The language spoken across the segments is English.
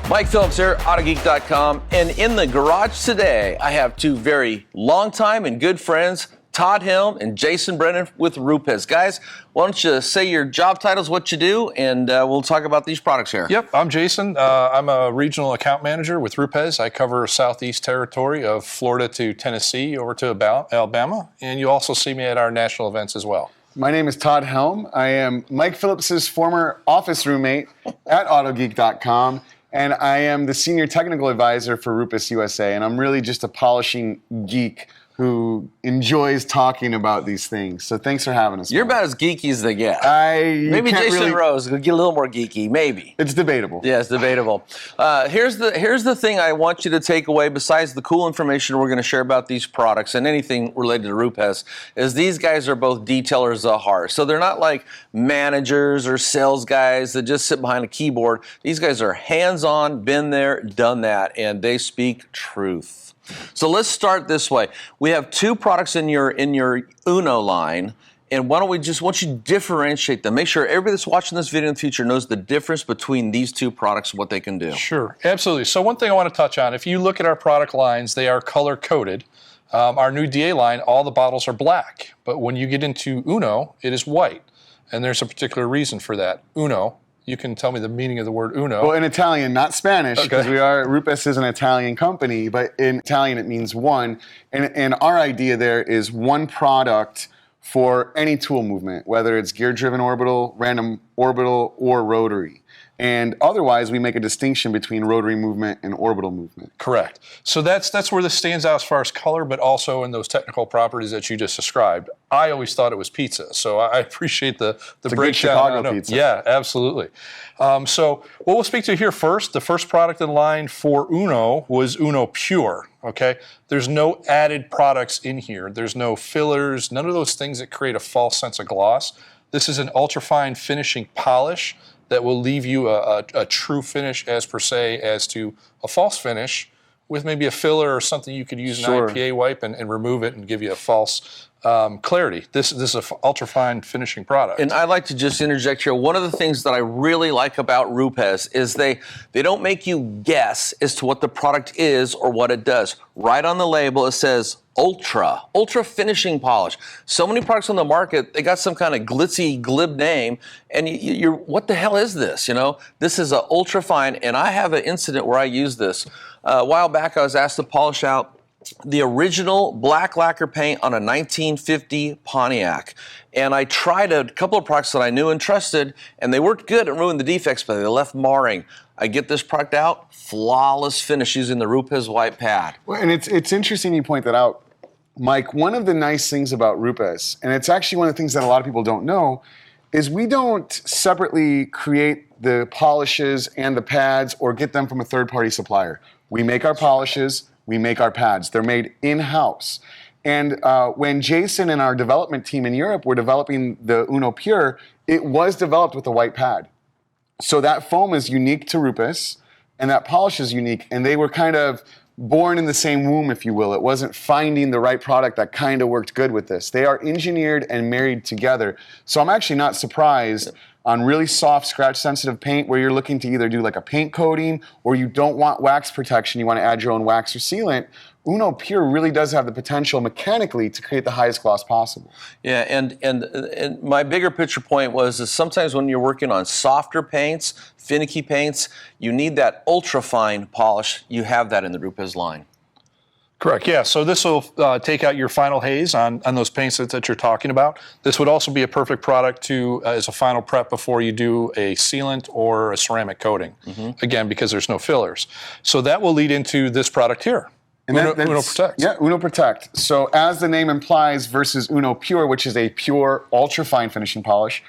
Mike Phillips here, Autogeek.com, and in the garage today, I have two very long-time and good friends, Todd Helm and Jason Brennan with RUPES. Guys, why don't you say your job titles, what you do, and we'll talk about these products here. Yep, I'm Jason. I'm a regional account manager with RUPES. I cover southeast territory of Florida to Tennessee over to Alabama, and you also see me at our national events as well. My name is Todd Helm. I am Mike Phillips's former office roommate at Autogeek.com. And I am the senior technical advisor for RUPES USA, and I'm really just a polishing geek who enjoys talking about these things. So thanks for having us. You're about as geeky as they get. Maybe Jason really, Rose could get a little more geeky, maybe. It's debatable. Yeah, it's debatable. Here's the thing I want you to take away, besides the cool information we're going to share about these products and anything related to RUPES, is these guys are both detailers at heart. So they're not like managers or sales guys that just sit behind a keyboard. These guys are hands-on, been there, done that, and they speak truth. So let's start this way. We have two products in your Uno line, and why don't we just want you to differentiate them? Make sure everybody that's watching this video in the future knows the difference between these two products and what they can do. Sure, absolutely. So one thing I want to touch on, if you look at our product lines, they are color-coded. Our new DA line, all the bottles are black, but when you get into Uno, it is white, and there's a particular reason for that. Uno. You can tell me the meaning of the word uno. Well, in Italian, not Spanish, because RUPES is an Italian company, but in Italian it means one. And our idea there is one product for any tool movement, whether it's gear-driven orbital, random orbital, or rotary. And otherwise, we make a distinction between rotary movement and orbital movement. Correct. So that's where this stands out as far as color, but also in those technical properties that you just described. I always thought it was pizza, so I appreciate the breakdown. Chicago pizza. Yeah, absolutely. So what we'll speak to here first, the first product in line for Uno was Uno Pure. Okay, there's no added products in here. There's no fillers, none of those things that create a false sense of gloss. This is an ultrafine finishing polish that will leave you a true finish as to a false finish with maybe a filler or something you could use an IPA wipe and remove it and give you a false clarity. This is an ultrafine finishing product. And I'd like to just interject here. One of the things that I really like about RUPES is they don't make you guess as to what the product is or what it does. Right on the label it says ultra finishing polish. So many products on the market, they got some kind of glitzy, glib name, and you're what the hell is this? You know, this is a ultra fine, and I have an incident where I used this. A while back, I was asked to polish out the original black lacquer paint on a 1950 Pontiac. And I tried a couple of products that I knew and trusted, and they worked good and ruined the defects, but they left marring. I get this product out, flawless finish using the RUPES white pad. Well, and it's interesting you point that out, Mike. One of the nice things about RUPES, and it's actually one of the things that a lot of people don't know, is we don't separately create the polishes and the pads or get them from a third-party supplier. We make our polishes, we make our pads. They're made in-house. And when Jason and our development team in Europe were developing the Uno Pure, it was developed with a white pad. So that foam is unique to RUPES, and that polish is unique, and they were kind of born in the same womb, if you will. It wasn't finding the right product that kind of worked good with this. They are engineered and married together. So I'm actually not surprised on really soft, scratch-sensitive paint where you're looking to either do like a paint coating or you don't want wax protection, you want to add your own wax or sealant. Uno Pure really does have the potential mechanically to create the highest gloss possible. Yeah, and my bigger picture point was is sometimes when you're working on softer paints, finicky paints, you need that ultra-fine polish. You have that in the RUPES line. Correct, yeah. So this will take out your final haze on those paints that you're talking about. This would also be a perfect product to as a final prep before you do a sealant or a ceramic coating. Again, because there's no fillers. So that will lead into this product here. And Uno Protect. Yeah, Uno Protect. So as the name implies versus Uno Pure, which is a pure ultra-fine finishing polish,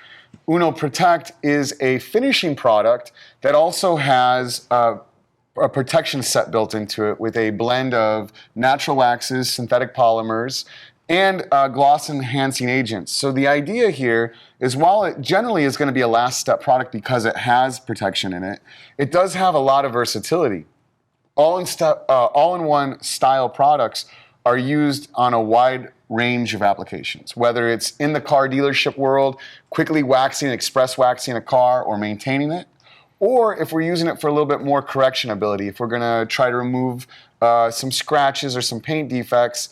Uno Protect is a finishing product that also has a protection set built into it with a blend of natural waxes, synthetic polymers, and gloss-enhancing agents. So the idea here is while it generally is going to be a last-step product because it has protection in it, it does have a lot of versatility. All-in-one style products are used on a wide range of applications, whether it's in the car dealership world, quickly waxing, express waxing a car or maintaining it, or if we're using it for a little bit more correction ability, if we're going to try to remove some scratches or some paint defects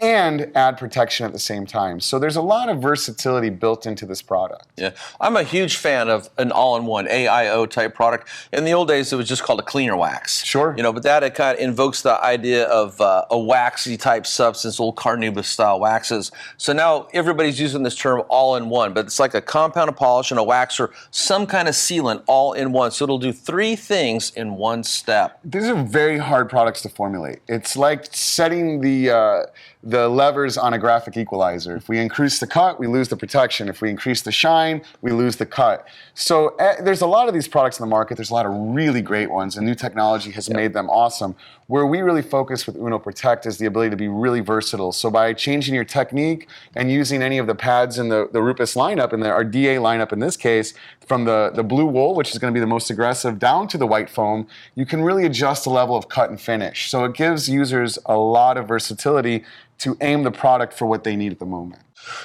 and add protection at the same time. So there's a lot of versatility built into this product. Yeah, I'm a huge fan of an all-in-one AIO type product. In the old days, it was just called a cleaner wax. Sure. You know, but that it kind of invokes the idea of a waxy type substance, old carnauba style waxes. So now everybody's using this term all-in-one, but it's like a compounded polish and a wax or some kind of sealant all in one. So it'll do 3 things in one step. These are very hard products to formulate. It's like setting the levers on a graphic equalizer. If we increase the cut, we lose the protection. If we increase the shine, we lose the cut. So there's a lot of these products in the market. There's a lot of really great ones, and new technology has made them awesome. Where we really focus with Uno Protect is the ability to be really versatile. So by changing your technique and using any of the pads in the RUPES lineup, and our DA lineup in this case, from the blue wool, which is going to be the most aggressive, down to the white foam, you can really adjust the level of cut and finish. So it gives users a lot of versatility to aim the product for what they need at the moment.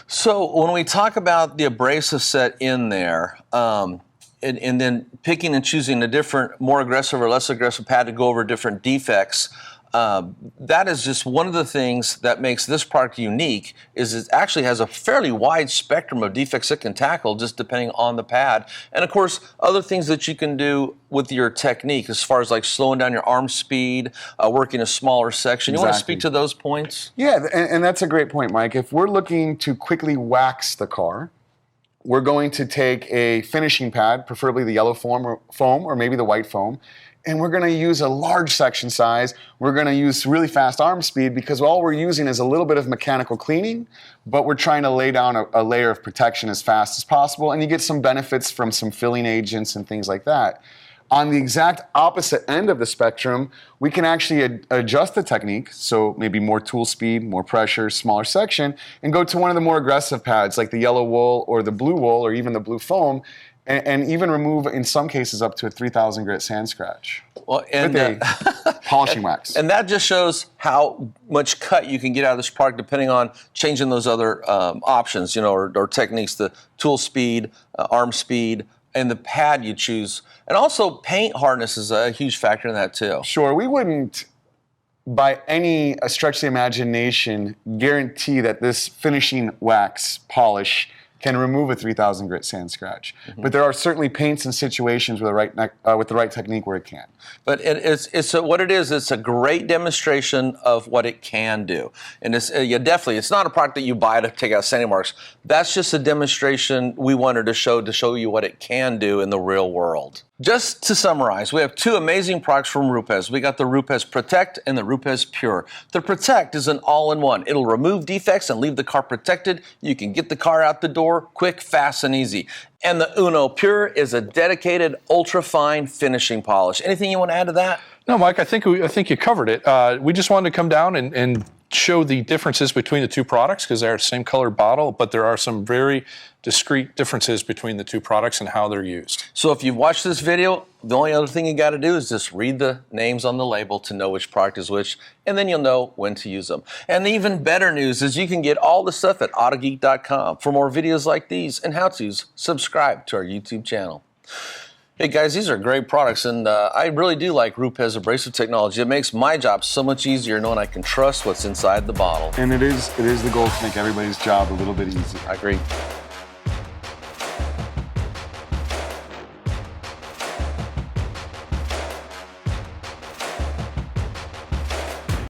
So when we talk about the abrasive set in there, and then picking and choosing a different, more aggressive or less aggressive pad to go over different defects, that is just one of the things that makes this product unique, is it actually has a fairly wide spectrum of defects it can tackle just depending on the pad. And of course, other things that you can do with your technique as far as like slowing down your arm speed, working a smaller section. You want to speak to those points? Yeah, and that's a great point, Mike. If we're looking to quickly wax the car, we're going to take a finishing pad, preferably the yellow foam or maybe the white foam, and we're going to use a large section size. We're going to use really fast arm speed because all we're using is a little bit of mechanical cleaning, but we're trying to lay down a layer of protection as fast as possible, and you get some benefits from some filling agents and things like that. On the exact opposite end of the spectrum, we can actually adjust the technique, so maybe more tool speed, more pressure, smaller section, and go to one of the more aggressive pads like the yellow wool or the blue wool or even the blue foam, and even remove, in some cases, up to a 3,000 grit sand scratch. Well, and with a polishing wax. And that just shows how much cut you can get out of this product depending on changing those other options, you know, or techniques, the tool speed, arm speed, and the pad you choose. And also paint hardness is a huge factor in that too. Sure, we wouldn't, by any stretch of the imagination, guarantee that this finishing wax polish can remove a 3,000 grit sand scratch. Mm-hmm. But there are certainly paints and situations with the right technique where it can. But what it is, it's a great demonstration of what it can do. And it's not a product that you buy to take out sanding marks. That's just a demonstration we wanted to show you what it can do in the real world. Just to summarize, we have 2 amazing products from RUPES. We got the RUPES Protect and the RUPES Pure. The Protect is an all-in-one. It'll remove defects and leave the car protected. You can get the car out the door quick, fast, and easy. And the Uno Pure is a dedicated, ultra-fine finishing polish. Anything you want to add to that? No, Mike, I think you covered it. We just wanted to come down and show the differences between the 2 products because they're the same color bottle, but there are some very discrete differences between the 2 products and how they're used. So if you've watched this video, the only other thing you got to do is just read the names on the label to know which product is which, and then you'll know when to use them. And the even better news is you can get all the stuff at Autogeek.com. For more videos like these and how-tos, subscribe to our YouTube channel. Hey guys, these are great products, and I really do like RUPES abrasive technology. It makes my job so much easier knowing I can trust what's inside the bottle. And it is the goal to make everybody's job a little bit easier. I agree.